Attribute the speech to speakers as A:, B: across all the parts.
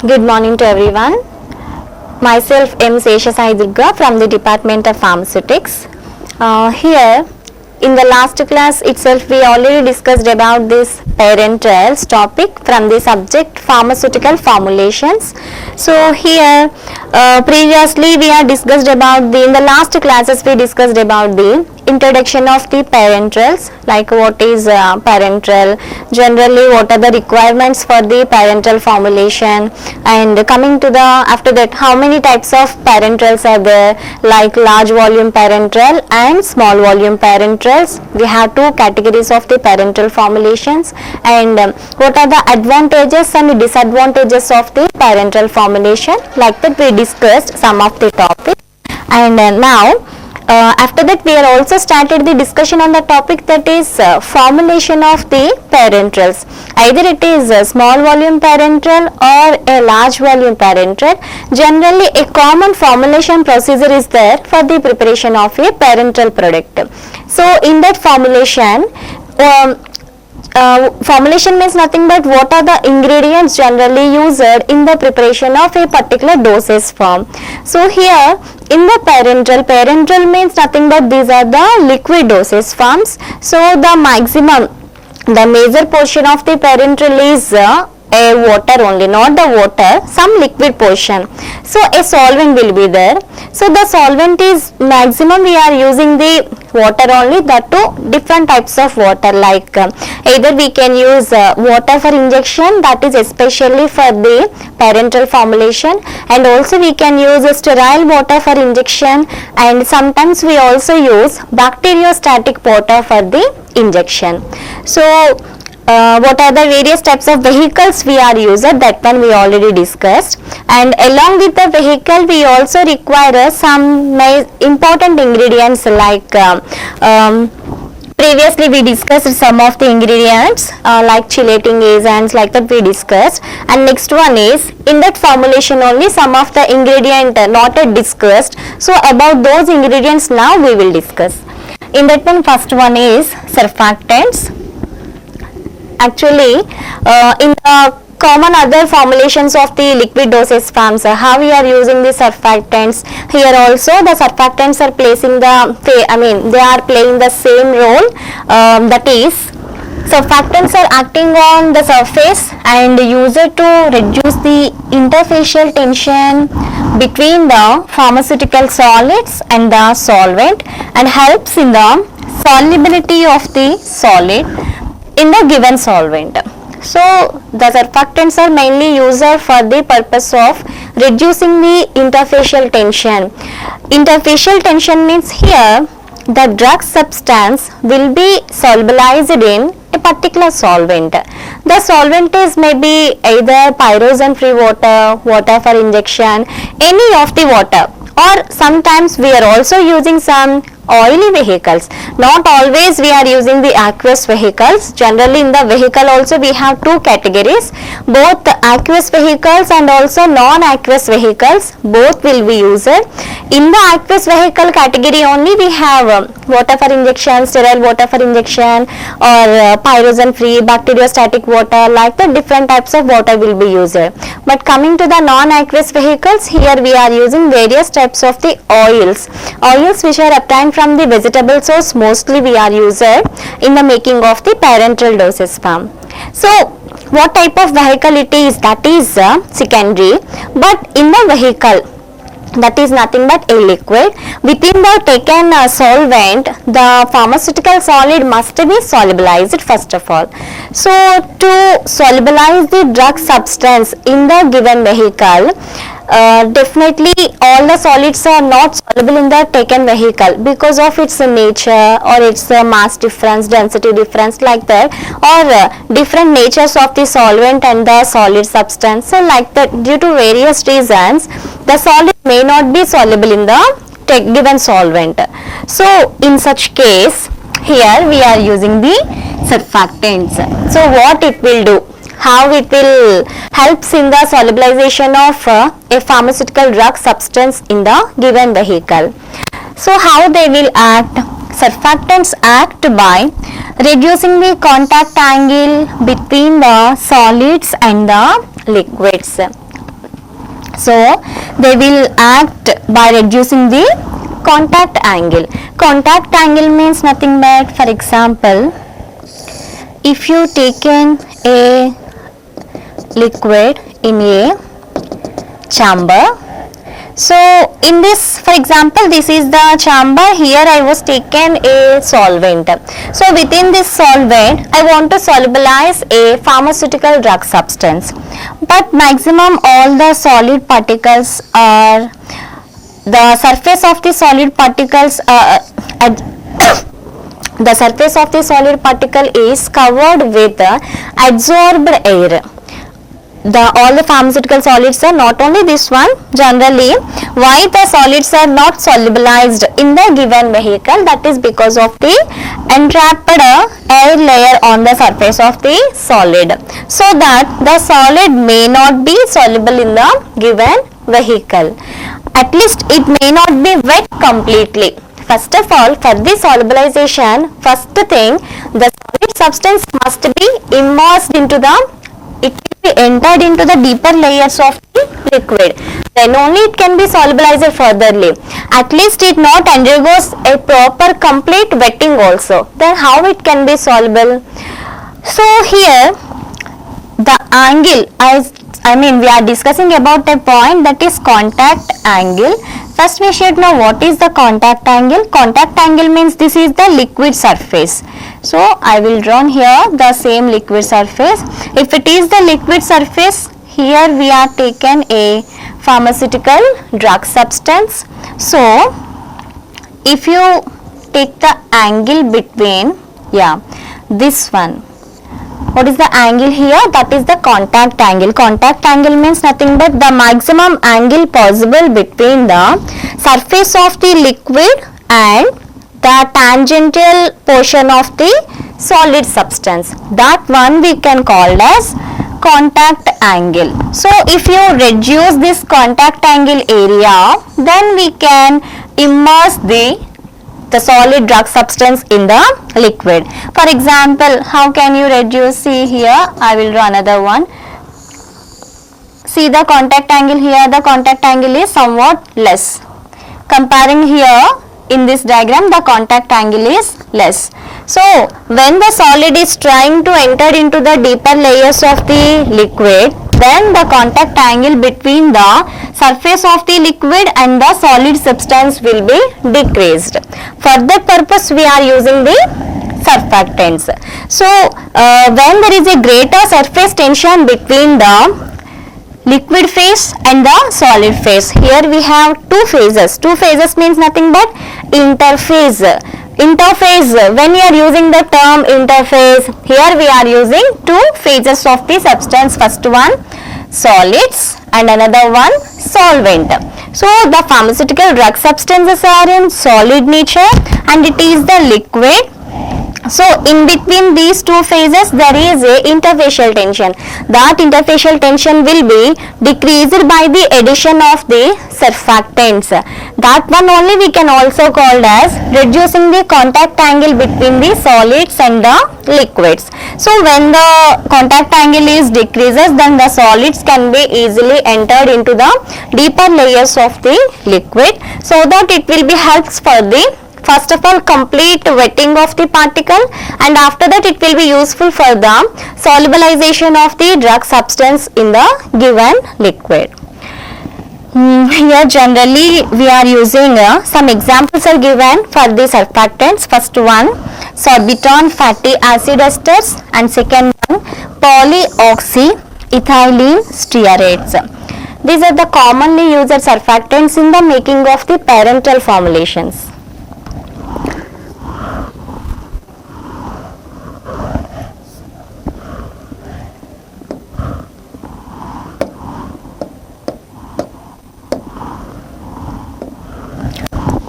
A: Good morning to everyone. Myself M. Seshasai Durga from the Department of Pharmaceutics. Here in the last class itself we already discussed about this parenterals topic from the subject pharmaceutical formulations. So here previously we have discussed about in the last classes we discussed about the introduction of the parenterals, like what is parenteral, generally what are the requirements for the parenteral formulation, and coming to the after that how many types of parenterals are there, like large volume parenteral and small volume parenterals. We have two categories of the parenteral formulations, and what are the advantages and disadvantages of the parenteral formulation, like that we discussed some of the topics. And now after that we are also started the discussion on the topic, that is formulation of the parenterals. Either it is a small volume parenteral or a large volume parenteral. Generally a common formulation procedure is there for the preparation of a parenteral product. So in that formulation, formulation means nothing but what are the ingredients generally used in the preparation of a particular dosage form. So here in the parenteral means nothing but these are the liquid dosage forms. So the major portion of the parenteral is a water only, not the water, some liquid portion. So a solvent will be there. So the solvent is maximum we are using the water only, that too different types of water, like either we can use water for injection, that is especially for the parenteral formulation, and also we can use sterile water for injection, and sometimes we also use bacteriostatic water for the injection. So what are the various types of vehicles we are using, that one we already discussed, and along with the vehicle we also require some important ingredients, like previously we discussed some of the ingredients like chelating agents, like that we discussed, and next one is in that formulation only some of the ingredient not yet discussed. So about those ingredients now we will discuss. In that one, first one is surfactants. Actually in the common other formulations of the liquid dosage forms, how we are using the surfactants, here also the surfactants are placing they are playing the same role, that is surfactants are acting on the surface and used to reduce the interfacial tension between the pharmaceutical solids and the solvent, and helps in the solubility of the solid in the given solvent. So the surfactants are mainly used for the purpose of reducing the interfacial tension. Interfacial tension means here the drug substance will be solubilized in a particular solvent. The solvent is maybe either pyrogen free water, water for injection, any of the water, or sometimes we are also using some oily vehicles. Not always we are using the aqueous vehicles. Generally in the vehicle also we have two categories, both aqueous vehicles and also non-aqueous vehicles, both will be used. In the aqueous vehicle category only we have water for injection, sterile water for injection, or pyrogen free, bacteriostatic water, like the different types of water will be used. But coming to the non-aqueous vehicles, here we are using various types of the oils which are obtained from the vegetable source, mostly we are used in the making of the parenteral dosage form. So what type of vehicle it is, that is secondary, but in the vehicle, that is nothing but a liquid. Within the taken solvent, the pharmaceutical solid must be solubilized first of all. So to solubilize the drug substance in the given vehicle, definitely all the solids are not soluble in the taken vehicle because of its nature or its mass difference, density difference, like that, or different natures of the solvent and the solid substance. So like that, due to various reasons, the solid may not be soluble in the given solvent. So in such case, here we are using the surfactants. So what it will do, how it will helps in the solubilization of a pharmaceutical drug substance in the given vehicle. So how they will act? Surfactants act by reducing the contact angle between the solids and the liquids. So they will act by reducing the contact angle. Contact angle means nothing but, for example, if you taken a liquid in a chamber. So in this, for example, this is the chamber. Here I was taken a solvent. So within this solvent I want to solubilize a pharmaceutical drug substance, but maximum all the solid particles are, the surface of the solid particles the surface of the solid particle is covered with adsorbed air. All the pharmaceutical solids are, not only this one, generally why the solids are not solubilized in the given vehicle, that is because of the entrapped air layer on the surface of the solid, so that the solid may not be soluble in the given vehicle. At least it may not be wet completely. First of all, for the solubilization, first thing, the solid substance must be immersed into the, it will be entered into the deeper layers of the liquid, then only it can be solubilized furtherly. At least it not undergoes a proper complete wetting also, then how it can be soluble? So here the angle, we are discussing about a point, that is contact angle. First we should know what is the contact angle. Contact angle means this is the liquid surface. So I will draw here the same liquid surface. If it is the liquid surface, here we are taken a pharmaceutical drug substance. So if you take the angle between, this one, what is the angle here? That is the contact angle. Contact angle means nothing but the maximum angle possible between the surface of the liquid and the tangential portion of the solid substance. That one we can call as contact angle. So if you reduce this contact angle area, then we can immerse the solid drug substance in the liquid. For example, how can you reduce? See here, I will draw another one. See the contact angle here, the contact angle is somewhat less. Comparing here in this diagram, the contact angle is less. So when the solid is trying to enter into the deeper layers of the liquid, then the contact angle between the surface of the liquid and the solid substance will be decreased. For that purpose we are using the surfactants. So when there is a greater surface tension between the liquid phase and the solid phase, here we have two phases. Two phases means nothing but interphase. Interphase, when we are using the term interphase, here we are using two phases of the substance. First one solids and another one solvent. So the pharmaceutical drug substances are in solid nature and it is the liquid. So in between these two phases there is a interfacial tension. That interfacial tension will be decreased by the addition of the surfactants. That one only we can also call as reducing the contact angle between the solids and the liquids. So when the contact angle is decreases, then the solids can be easily entered into the deeper layers of the liquid, so that it will be helps for the first of all complete wetting of the particle, and after that it will be useful for the solubilization of the drug substance in the given liquid. Here generally we are using some examples are given for the surfactants. First one sorbitol fatty acid esters and second one polyoxyethylene stearates. These are the commonly used surfactants in the making of the parenteral formulations.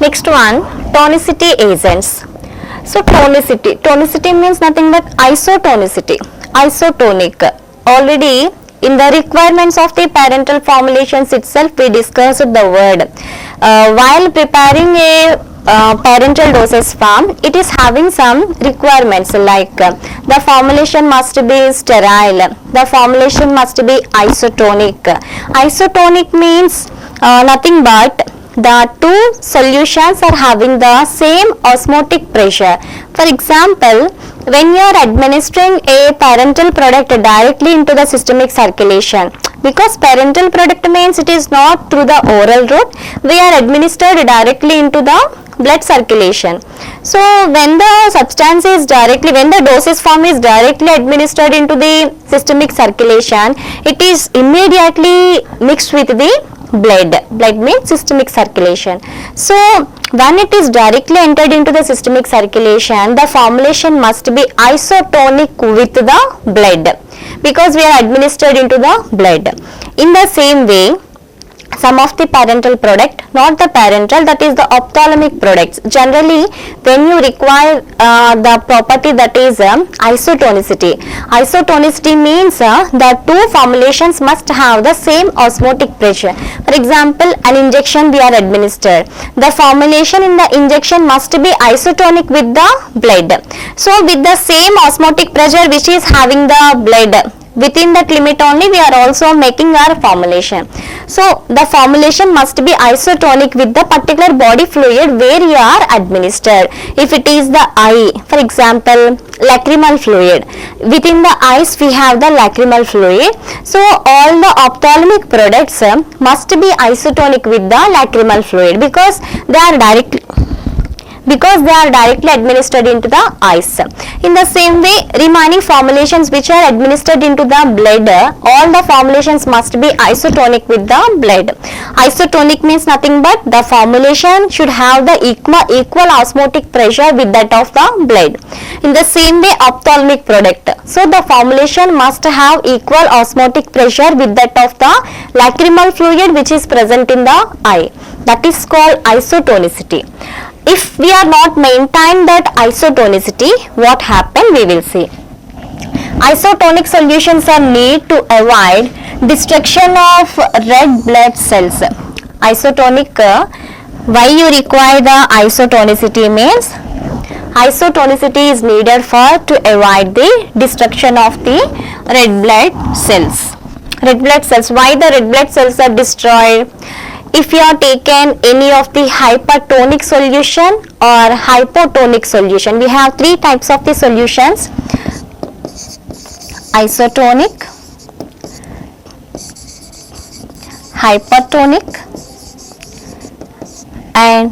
A: Next one, tonicity agents. So tonicity means nothing but isotonicity, isotonic. Already in the requirements of the parenteral formulations itself we discussed the word. While preparing a parental dosage form, it is having some requirements like the formulation must be sterile, the formulation must be isotonic. Isotonic means nothing but the two solutions are having the same osmotic pressure. For example, when you are administering a parental product directly into the systemic circulation, because parental product means it is not through the oral route, we are administered directly into the blood circulation. So when the substance is directly, when the dosage form is directly administered into the systemic circulation, it is immediately mixed with the blood means systemic circulation. So when it is directly entered into the systemic circulation, the formulation must be isotonic with the blood, because we are administered into the blood. In the same way, some of the parental product, not the parental, that is the ophthalmic products, generally when you require the property that is isotonicity. Isotonicity means the two formulations must have the same osmotic pressure. For example, an injection we are administered, the formulation in the injection must be isotonic with the blood. So with the same osmotic pressure which is having the blood, within that limit only we are also making our formulation. So the formulation must be isotonic with the particular body fluid where you are administered. If it is the eye, for example, lacrimal fluid, within the eyes we have the lacrimal fluid. So all the ophthalmic products must be isotonic with the lacrimal fluid, because they are directly administered into the eyes. In the same way, remaining formulations which are administered into the blood, all the formulations must be isotonic with the blood. Isotonic means nothing but the formulation should have the equal osmotic pressure with that of the blood. In the same way, ophthalmic product, so the formulation must have equal osmotic pressure with that of the lacrimal fluid which is present in the eye. That is called isotonicity. If we are not maintain that isotonicity, what happen we will see. Isotonic solutions are need to avoid destruction of red blood cells. Isotonic, why you require the isotonicity means, isotonicity is needed for to avoid the destruction of the red blood cells. Red blood cells, why the red blood cells are destroyed? If you have taken any of the hypertonic solution or hypotonic solution, we have three types of the solutions: isotonic, hypertonic and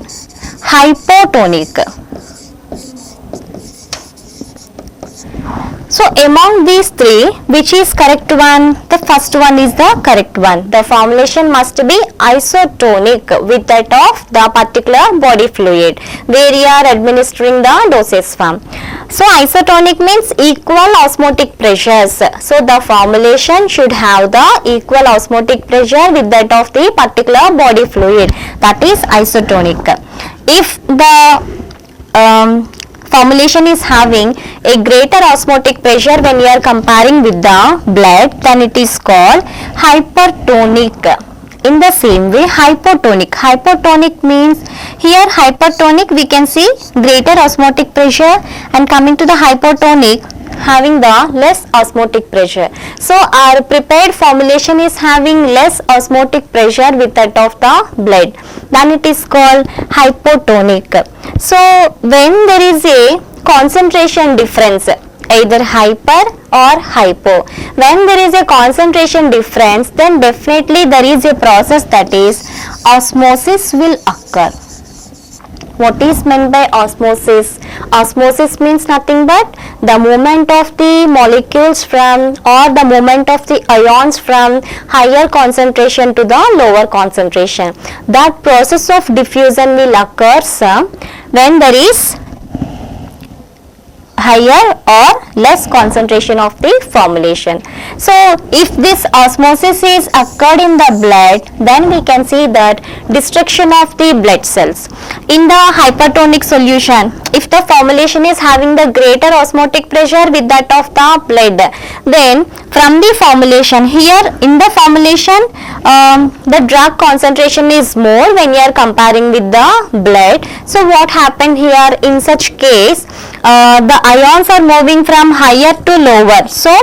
A: hypotonic. So among these three, which is correct one? The first one is the correct one. The formulation must be isotonic with that of the particular body fluid where you are administering the dosage form. So isotonic means equal osmotic pressures. So the formulation should have the equal osmotic pressure with that of the particular body fluid. That is isotonic. If the formulation is having a greater osmotic pressure when you are comparing with the blood, then it is called hypertonic. In the same way, hypotonic. Hypotonic means, here hypertonic we can see greater osmotic pressure, and coming to the hypotonic having the less osmotic pressure. So our prepared formulation is having less osmotic pressure with that of the blood, then it is called hypotonic. So when there is a concentration difference, either hyper or hypo, when there is a concentration difference, then definitely there is a process, that is osmosis will occur. What is meant by osmosis? Osmosis means nothing but the movement of the molecules from, or the movement of the ions from higher concentration to the lower concentration. That process of diffusion will occur when there is higher or less concentration of the formulation. So if this osmosis is occurred in the blood, then we can see that destruction of the blood cells. In the hypertonic solution, if the formulation is having the greater osmotic pressure with that of the blood, then from the formulation, here in the formulation the drug concentration is more when you are comparing with the blood. So what happened here in such case, the ions are moving from higher to lower. So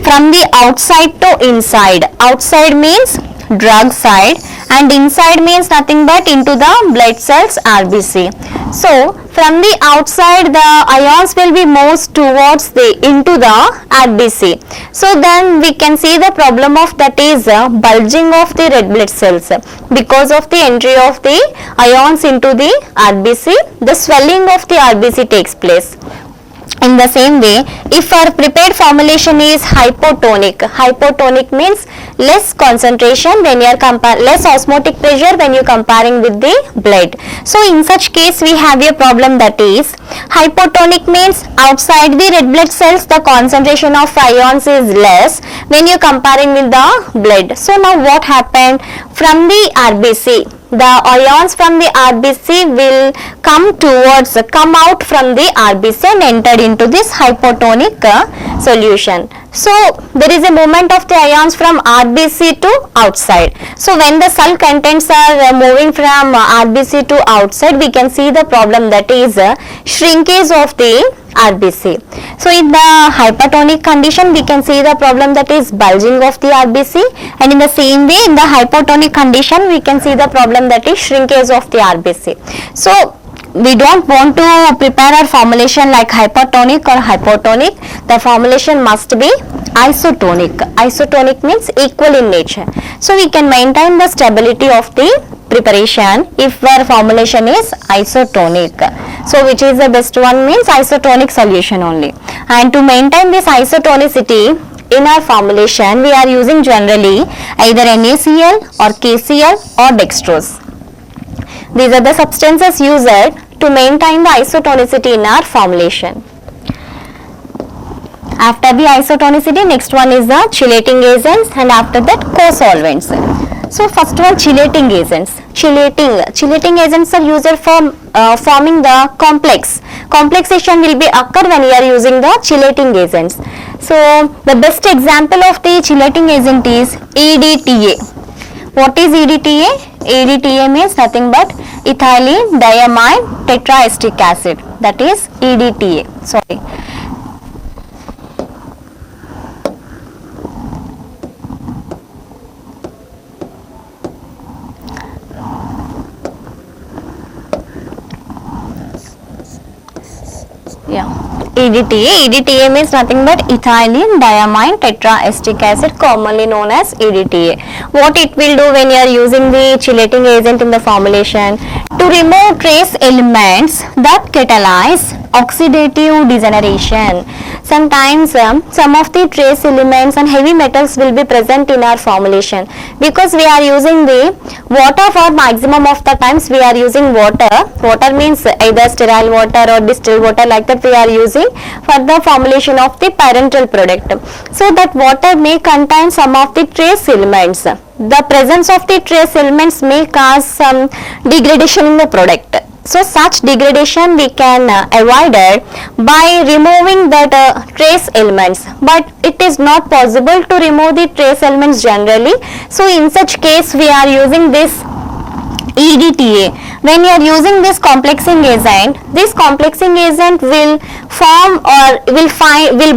A: from the outside to inside, outside means drug side and inside means nothing but into the blood cells RBC. So from the outside the ions will be moved towards the into the RBC. So then we can see the problem of that is bulging of the red blood cells because of the entry of the ions into the RBC. The swelling of the RBC takes place. In the same way, if our prepared formulation is hypotonic, hypotonic means less concentration when you are less osmotic pressure when you are comparing with the blood. So in such case we have a problem, that is hypotonic means outside the red blood cells the concentration of ions is less when you are comparing with the blood. So now what happened, from the RBC, the ions from the RBC will come out from the RBC and entered into this hypotonic solution. So there is a movement of the ions from RBC to outside. So when the cell contents are moving from RBC to outside, we can see the problem, that is shrinkage of the RBC. So in the hypertonic condition we can see the problem, that is bulging of the RBC, and in the same way in the hypotonic condition we can see the problem, that is shrinkage of the RBC. So we don't want to prepare our formulation like hypertonic or hypotonic. The formulation must be isotonic. Isotonic means equal in nature. So we can maintain the stability of the preparation if our formulation is isotonic. So which is the best one means isotonic solution only. And to maintain this isotonicity in our formulation, we are using generally either NaCl or KCl or dextrose. These are the substances used to maintain the isotonicity in our formulation. After the isotonicity, next one is the chelating agents, and after that co-solvents. So first one, chelating agents. Chelating agents are used for forming the complex. Complexation will be occur when you are using the chelating agents. So the best example of the chelating agent is EDTA. What is EDTA? EDTA means nothing but ethylene diamine tetraestic acid. That is EDTA. Sorry. EDTA means nothing but ethylene diamine tetraestic acid, commonly known as EDTA. What it will do when you are using the chelating agent in the formulation? To remove trace elements that catalyze oxidative degeneration. Sometimes some of the trace elements and heavy metals will be present in our formulation, because we are using the water for maximum of the times. We are using water. Water means either sterile water or distilled water, like that we are using for the formulation of the parenteral product. So that water may contain some of the trace elements. The presence of the trace elements may cause some degradation in the product. So such degradation we can avoid it by removing that trace elements, but it is not possible to remove the trace elements generally. So in such case we are using this EDTA. When you are using this complexing agent, this complexing agent will form or will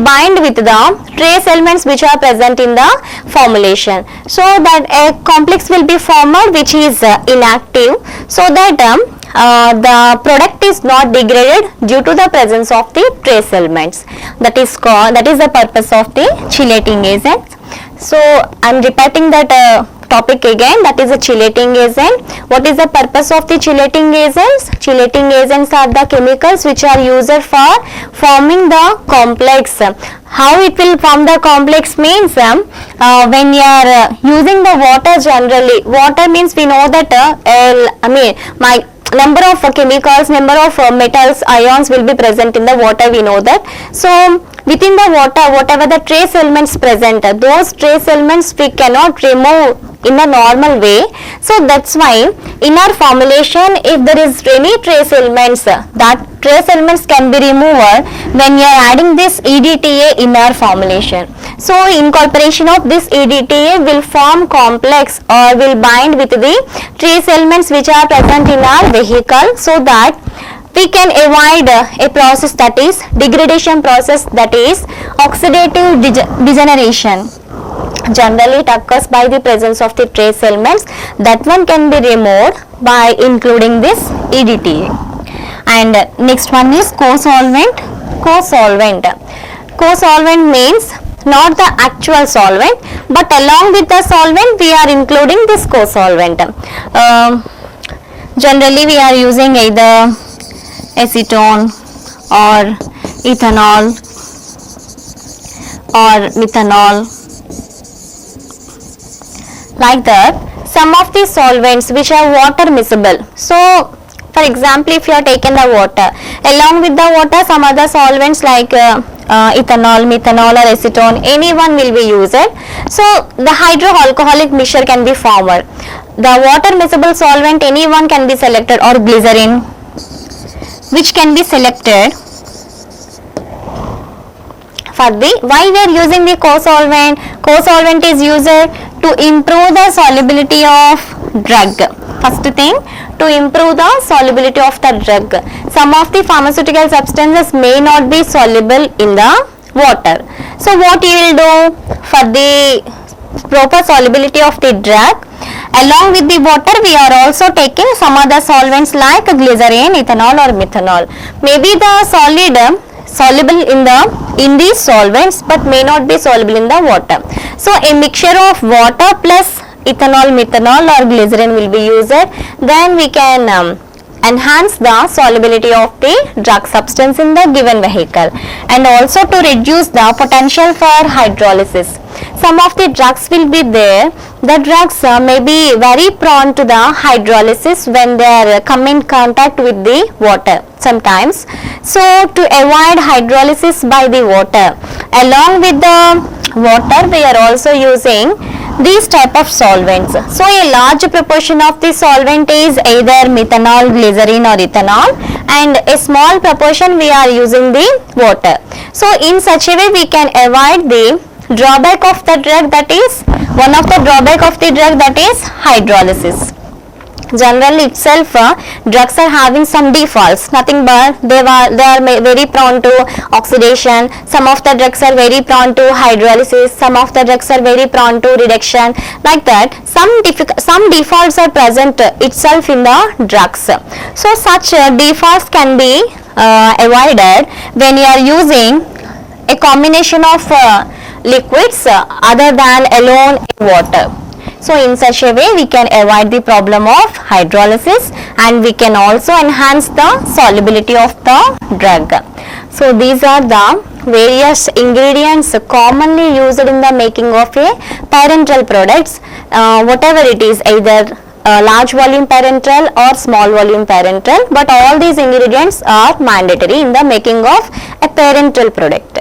A: bind with the trace elements which are present in the formulation, so that a complex will be formed which is inactive, so that the product is not degraded due to the presence of the trace elements. That is the purpose of the chelating agent. So I am repeating that topic again, that is a chelating agent. What is the purpose of the chelating agents? Chelating agents are the chemicals which are used for forming the complex. How it will form the complex means when you are using the water generally. Water means we know that number of chemicals, number of metals, ions will be present in the water, we know that. So within the water, whatever the trace elements present, those trace elements we cannot remove in a normal way. So that's why in our formulation, if there is any trace elements, that trace elements can be removed when you are adding this EDTA in our formulation. So incorporation of this EDTA will form complex or will bind with the trace elements which are present in our vehicle, so that we can avoid a process, that is degradation process, that is oxidative degeneration. Generally it occurs by the presence of the trace elements. That one can be removed by including this EDTA. And next one is co-solvent. Co-solvent. Co-solvent means not the actual solvent, but along with the solvent we are including this co-solvent. Generally we are using either acetone or ethanol or methanol, like that. Some of the solvents which are water miscible. So for example, if you are taken the water, along with the water some other solvents like ethanol, methanol or acetone, any one will be used. So the hydroalcoholic mixture can be formed. The water miscible solvent, any one can be selected, or glycerin, which can be selected for the, why we are using the co-solvent. Co-solvent is used to improve the solubility of drug. First thing, to improve the solubility of the drug. Some of the pharmaceutical substances may not be soluble in the water. So what you will do for the proper solubility of the drug, along with the water we are also taking some other solvents like glycerin, ethanol or methanol. Maybe the solid soluble in these solvents but may not be soluble in the water. So a mixture of water plus ethanol, methanol or glycerin will be used. Then we can enhance the solubility of the drug substance in the given vehicle, and also to reduce the potential for hydrolysis. Some of the drugs will be there. The drugs may be very prone to the hydrolysis when they come in contact with the water sometimes. So to avoid hydrolysis by the water, along with the water we are also using these type of solvents. So a large proportion of the solvent is either methanol, glycerin or ethanol, and a small proportion we are using the water. So in such a way we can avoid the drawback of the drug, that is one of the drawback of the drug, that is hydrolysis. Generally itself drugs are having some defaults, nothing but they are very prone to oxidation. Some of the drugs are very prone to hydrolysis, some of the drugs are very prone to reduction, like that. Some defaults are present itself in the drugs. So such defaults can be avoided when you are using a combination of liquids other than alone in water. So in such a way we can avoid the problem of hydrolysis, and we can also enhance the solubility of the drug. So these are the various ingredients commonly used in the making of a parenteral products, whatever it is, either large volume parenteral or small volume parenteral, but all these ingredients are mandatory in the making of a parenteral product.